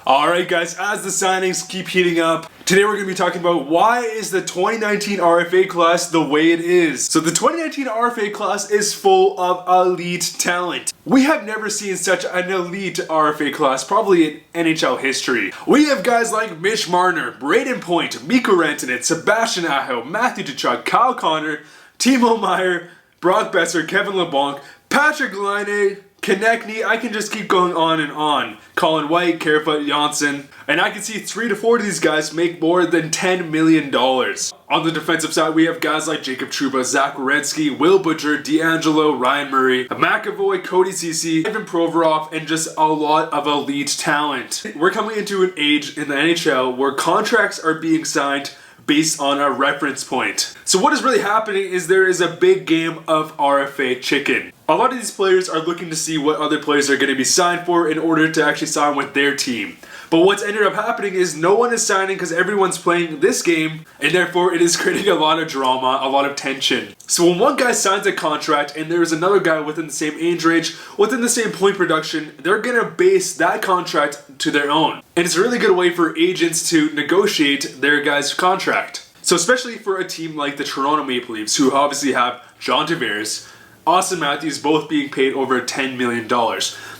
Alright guys, as the signings keep heating up, today we're going to be talking about why is the 2019 RFA class the way it is. So the 2019 RFA class is full of elite talent. We have never seen such an elite RFA class probably in NHL history. We have guys like Mitch Marner, Brayden Point, Mikko Rantanen, Sebastian Aho, Matthew Tkachuk, Kyle Connor, Timo Meier, Brock Boeser, Kevin LeBlanc, Patrick Laine, Konechny, I can just keep going on and on. Colin White, Kerfoot, Janssen, and I can see 3 to 4 of these guys make more than $10 million. On the defensive side, we have guys like Jacob Trouba, Zach Werenski, Will Butcher, D'Angelo, Ryan Murray, McAvoy, Cody Ceci, Ivan Provorov, and just a lot of elite talent. We're coming into an age in the NHL where contracts are being signed based on a reference point. So what is really happening is there is a big game of RFA chicken. A lot of these players are looking to see what other players are going to be signed for in order to actually sign with their team. But what's ended up happening is no one is signing because everyone's playing this game, and therefore it is creating a lot of drama, a lot of tension. So when one guy signs a contract and there's another guy within the same age range, within the same point production, they're going to base that contract to their own. And it's a really good way for agents to negotiate their guy's contract. So especially for a team like the Toronto Maple Leafs, who obviously have John Tavares, Austin Matthews both being paid over $10 million.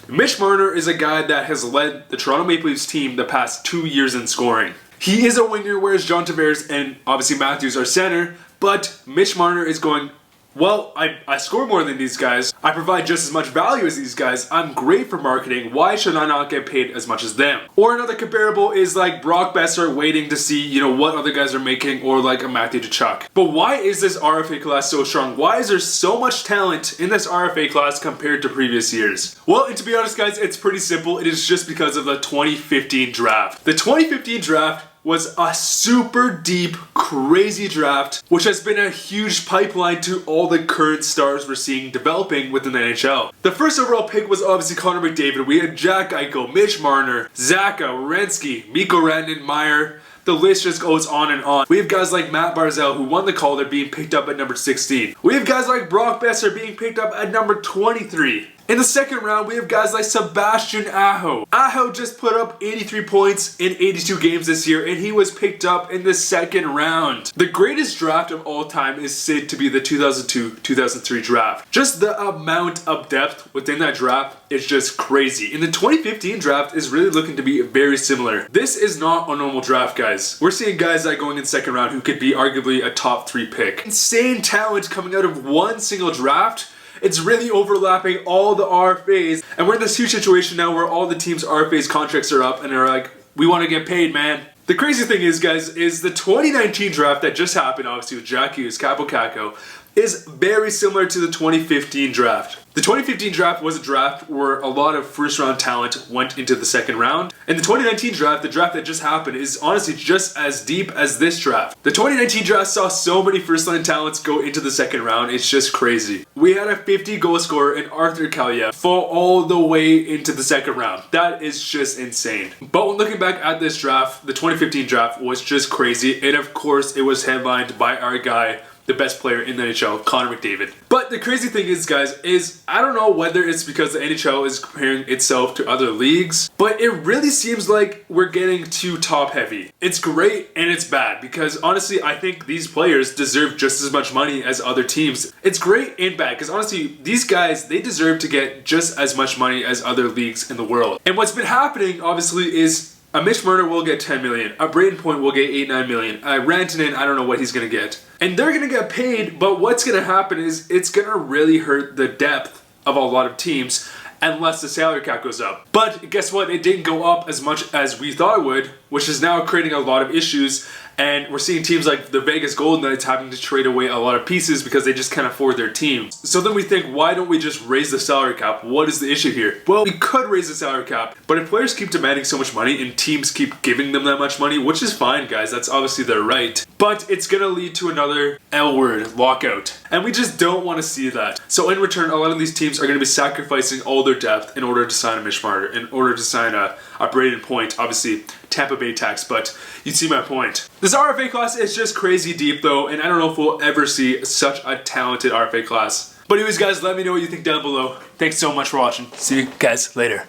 Mitch Marner is a guy that has led the Toronto Maple Leafs team the past 2 years in scoring. He is a winger, whereas John Tavares and obviously Matthews are center, but Mitch Marner is going, well, I score more than these guys. I provide just as much value as these guys. I'm great for marketing. Why should I not get paid as much as them? Or another comparable is like Brock Boeser waiting to see, what other guys are making, or like a Matthew Tkachuk. But why is this RFA class so strong? Why is there so much talent in this RFA class compared to previous years? Well, and to be honest guys, it's pretty simple. It is just because of the 2015 draft. The 2015 draft was a super deep, crazy draft, which has been a huge pipeline to all the current stars we're seeing developing within the NHL. The first overall pick was obviously Connor McDavid. We had Jack Eichel, Mitch Marner, Zach Werenski, Mikko Rantanen, Meier. The list just goes on and on. We have guys like Matt Barzal, who won the Calder, being picked up at number 16. We have guys like Brock Boeser being picked up at number 23. In the second round, we have guys like Sebastian Aho. Aho just put up 83 points in 82 games this year, and he was picked up in the second round. The greatest draft of all time is said to be the 2002-2003 draft. Just the amount of depth within that draft is just crazy. And the 2015 draft is really looking to be very similar. This is not a normal draft, guys. We're seeing guys that going in second round who could be arguably a top 3 pick. Insane talent coming out of one single draft. It's really overlapping all the RFAs, and we're in this huge situation now where all the teams' RFAs contracts are up and they're like, we want to get paid, man. The crazy thing is, guys, is the 2019 draft that just happened, obviously with Jack Hughes, Capo Caco, is very similar to the 2015 draft. The 2015 draft was a draft where a lot of first round talent went into the second round. And the 2019 draft, the draft that just happened, is honestly just as deep as this draft. The 2019 draft saw so many first line talents go into the second round, it's just crazy. We had a 50 goal scorer in Arthur Kaliyev fall all the way into the second round. That is just insane. But when looking back at this draft, the 2015 draft was just crazy. And of course, it was headlined by our guy, the best player in the NHL, Connor McDavid. But the crazy thing is, guys, is I don't know whether it's because the NHL is comparing itself to other leagues, but it really seems like we're getting too top heavy. It's great and it's bad because honestly, I think these players deserve just as much money as other teams. It's great and bad because honestly, these guys, they deserve to get just as much money as other leagues in the world. And what's been happening, obviously, is a Mitch Marner will get $10 million. A Brayden Point will get $8-9 million. A Rantanen, I don't know what he's going to get. And they're going to get paid, but what's going to happen is it's going to really hurt the depth of a lot of teams unless the salary cap goes up. But guess what? It didn't go up as much as we thought it would, which is now creating a lot of issues. And we're seeing teams like the Vegas Golden Knights having to trade away a lot of pieces because they just can't afford their teams. So then we think, why don't we just raise the salary cap? What is the issue here? Well, we could raise the salary cap, but if players keep demanding so much money and teams keep giving them that much money, which is fine, guys, that's obviously their right, but it's gonna lead to another L word, lockout. And we just don't want to see that. So in return, a lot of these teams are going to be sacrificing all their depth in order to sign a Mitch Marner, in order to sign a Brayden Point, obviously Tampa Bay tax, but you see my point. This RFA class is just crazy deep though, and I don't know if we'll ever see such a talented RFA class. But anyways guys, let me know what you think down below. Thanks so much for watching. See you guys later.